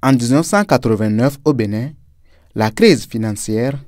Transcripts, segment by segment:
En 1989, au Bénin, la crise financière,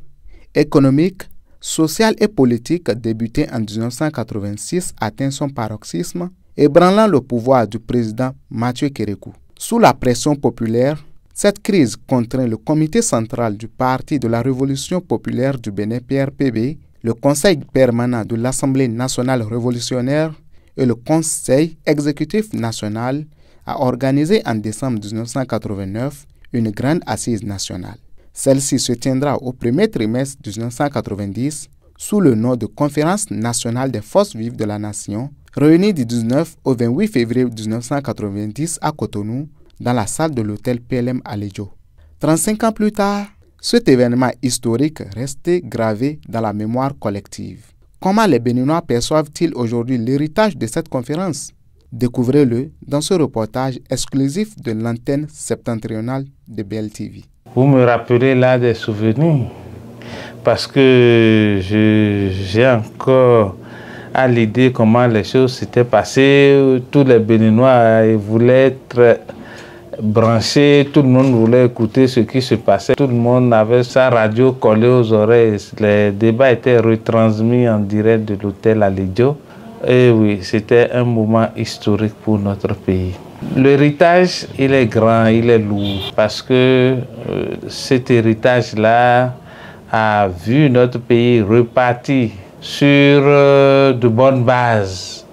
économique, sociale et politique débutée en 1986 atteint son paroxysme, ébranlant le pouvoir du président Mathieu Kérékou. Sous la pression populaire, cette crise contraint le comité central du Parti de la Révolution populaire du Bénin PRPB, le Conseil permanent de l'Assemblée nationale révolutionnaire et le Conseil exécutif national à organiser en décembre 1989 une grande assise nationale. Celle-ci se tiendra au premier trimestre 1990 sous le nom de Conférence nationale des forces vives de la nation, réunie du 19 au 28 février 1990 à Cotonou, dans la salle de l'hôtel PLM à Lédio. 35 ans plus tard, cet événement historique restait gravé dans la mémoire collective. Comment les Béninois perçoivent-ils aujourd'hui l'héritage de cette conférence? Découvrez-le dans ce reportage exclusif de l'antenne septentrionale de BLTV. Vous me rappelez là des souvenirs, parce que j'ai encore à l'idée comment les choses s'étaient passées. Tous les Béninois voulaient être branchés, tout le monde voulait écouter ce qui se passait. Tout le monde avait sa radio collée aux oreilles. Les débats étaient retransmis en direct de l'hôtel à Lédio. Et oui, c'était un moment historique pour notre pays. L'héritage, il est grand, il est lourd, parce que cet héritage-là a vu notre pays repartir sur de bonnes bases,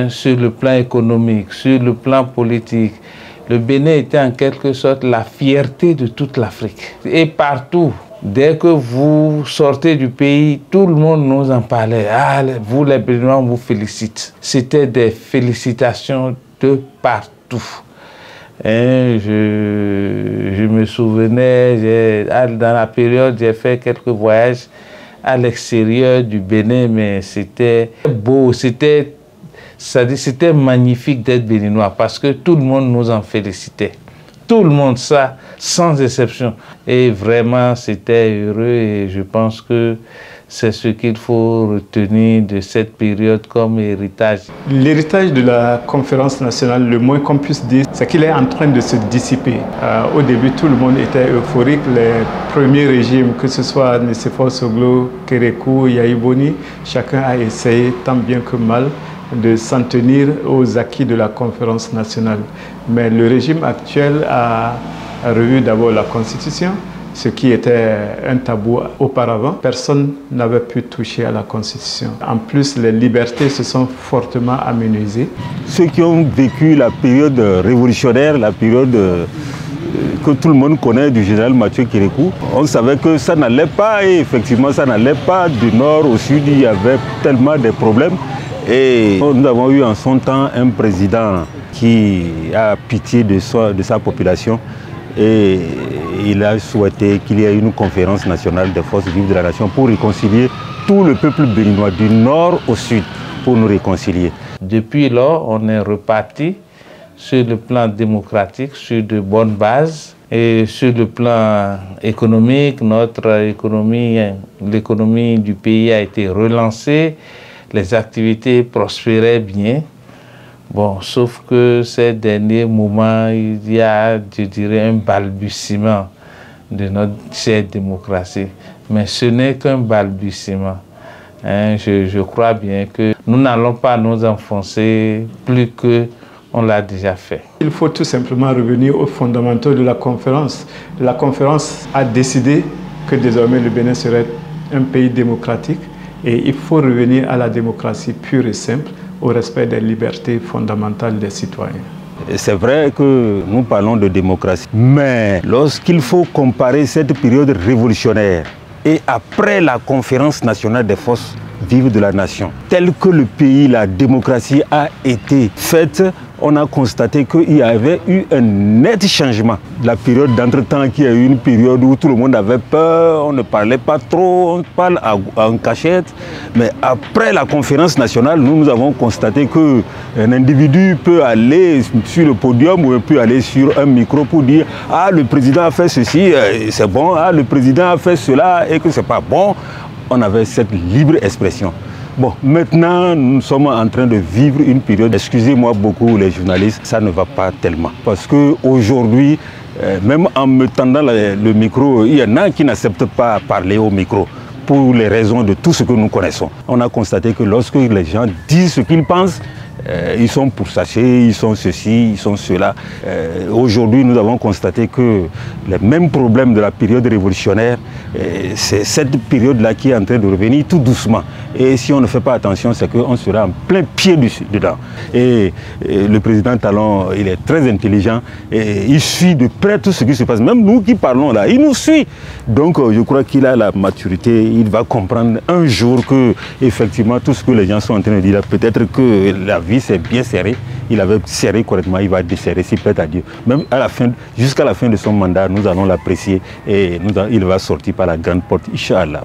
sur le plan économique, sur le plan politique. Le Bénin était en quelque sorte la fierté de toute l'Afrique. Et partout, dès que vous sortez du pays, tout le monde nous en parlait. Ah, vous les Béninois, on vous félicite. C'était des félicitations de partout. Et je me souvenais, dans la période, j'ai fait quelques voyages à l'extérieur du Bénin, mais c'était beau, c'était magnifique d'être Béninois parce que tout le monde nous en félicitait. Tout le monde, ça, sans exception. Et vraiment, c'était heureux et je pense que c'est ce qu'il faut retenir de cette période comme héritage. L'héritage de la conférence nationale, le moins qu'on puisse dire, c'est qu'il est en train de se dissiper. Au début, tout le monde était euphorique. Les premiers régimes, que ce soit Nicéphore Soglo, Kérékou, Yahi Boni, chacun a essayé tant bien que mal de s'en tenir aux acquis de la conférence nationale. Mais le régime actuel a revu d'abord la Constitution, ce qui était un tabou auparavant. Personne n'avait pu toucher à la Constitution. En plus, les libertés se sont fortement amenuisées. Ceux qui ont vécu la période révolutionnaire, la période que tout le monde connaît du général Mathieu Kérékou, on savait que ça n'allait pas et effectivement ça n'allait pas du nord au sud, il y avait tellement de problèmes. Et nous avons eu en son temps un président qui a pitié de sa population et il a souhaité qu'il y ait une conférence nationale des forces vives de la nation pour réconcilier tout le peuple béninois du nord au sud, pour nous réconcilier. Depuis lors, on est reparti sur le plan démocratique, sur de bonnes bases. Et sur le plan économique, l'économie du pays a été relancée. Les activités prospéraient bien. Bon, sauf que ces derniers moments, il y a, je dirais, un balbutiement de notre chère démocratie. Mais ce n'est qu'un balbutiement. Je crois bien que nous n'allons pas nous enfoncer plus qu'on l'a déjà fait. Il faut tout simplement revenir aux fondamentaux de la conférence. La conférence a décidé que désormais le Bénin serait un pays démocratique. Et il faut revenir à la démocratie pure et simple, au respect des libertés fondamentales des citoyens. C'est vrai que nous parlons de démocratie, mais lorsqu'il faut comparer cette période révolutionnaire et après la conférence nationale des forces vives de la nation, tel que le pays, la démocratie a été faite, on a constaté qu'il y avait eu un net changement. La période d'entretemps, qui a eu une période où tout le monde avait peur, on ne parlait pas trop, on parle en cachette. Mais après la conférence nationale, nous avons constaté qu'un individu peut aller sur le podium ou peut aller sur un micro pour dire « Ah, le président a fait ceci, c'est bon, ah, le président a fait cela et que c'est pas bon ». On avait cette libre expression. Bon, maintenant, nous sommes en train de vivre une période, excusez-moi beaucoup les journalistes, ça ne va pas tellement. Parce qu'aujourd'hui, même en me tendant le micro, il y en a qui n'acceptent pas parler au micro pour les raisons de tout ce que nous connaissons. On a constaté que lorsque les gens disent ce qu'ils pensent, ils sont pourchassés, ils sont ceci, ils sont cela. Aujourd'hui, nous avons constaté que les mêmes problèmes de la période révolutionnaire, c'est cette période-là qui est en train de revenir tout doucement. Et si on ne fait pas attention, c'est qu'on sera en plein pied dedans. Et le président Talon, il est très intelligent et il suit de près tout ce qui se passe. Même nous qui parlons là, il nous suit. Donc je crois qu'il a la maturité, il va comprendre un jour que effectivement tout ce que les gens sont en train de dire, peut-être que la vie s'est bien serrée, il avait serré correctement, il va desserrer, s'il plaît à Dieu. Même à la fin, jusqu'à la fin de son mandat, nous allons l'apprécier et il va sortir par la grande porte, Inch'Allah.